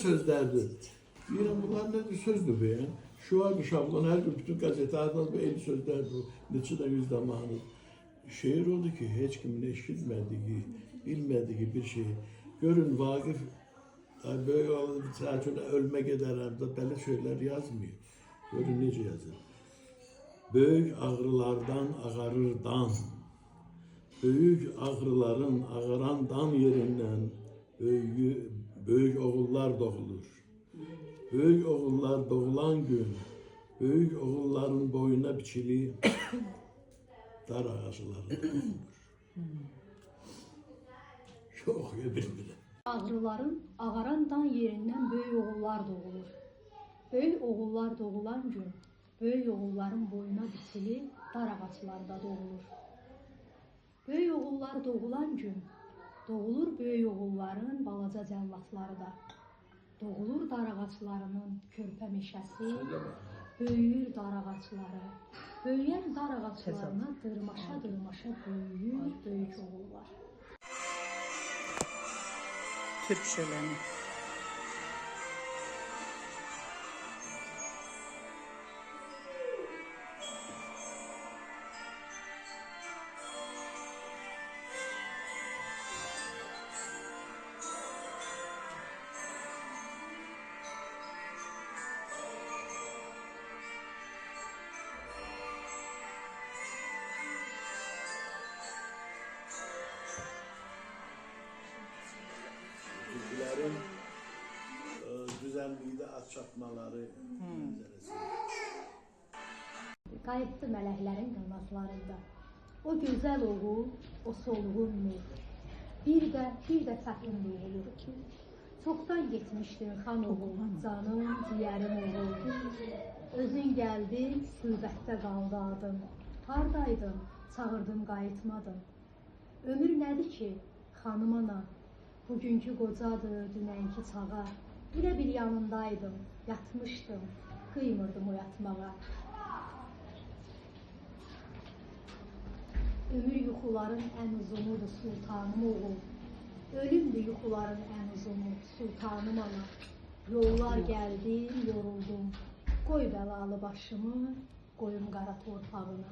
sözlerdir. Deyirəm, bunlar nədir sözdür be? Şuar şablon, hər gün bütün qəzetlərdə bu el sözlərdir. Neçə də yüzləmanı. Şeir oldu ki, heç kimin eşitmədiyi, bilmədiyi bir şey. Görün, Vaqif böyük oğlu səhətində ölmə gedərəm da belə şeylər yazmıyor. Görün, necə yazır. Böyük ağrılardan ağarır dan. Böyük ağrıların ağaran dan yerindən böyük oğullar doğulur. Böyük oğullar doğulan gün, böyük oğulların boyuna biçili dar ağacları doğulur. Çok birbirine. Ağrıların ağaran dan yerindən böyük oğullar doğulur. Böyük oğullar doğulan gün, böyük oğulların boyuna biçili dar ağaclarda doğulur. Böyük oğullar doğulan gün, doğulur böyük oğulların balaca cəllatları da. Doğulur dar ağaclarının körpə meşəsi, böyüyür dar ağacları. Böyüyən dar ağaclarına dırmaşa böyüyür böyük oğullar. Türk şöleni. Türkülerin düzenliği de çatmaları mənzərəsi. Qayıtdı mələklərin qanatlarında. O gözəl oğul, o solğun nur. Bir də səfin doğulur ki, çoxdan getmişdin xan oğul, canım, ciyərim oğul. Özün gəldin, sürətdə qaldı adın. Hardaydın, çağırdım, qayıtmadın. Ömür nədir ki, xanım ana? Bugünkü qocadır, dünənki çağa. Yine bir yanındaydım, yatmışdım, kıymırdım oyatmağa. Ömür yuxuların ən uzunudur sultanım oğul. Ölümdür yuxuların ən uzunu sultanım ana. Yollar gəldim, yoruldum. Qoy bəlalı başımı, qoyum qara torpağına.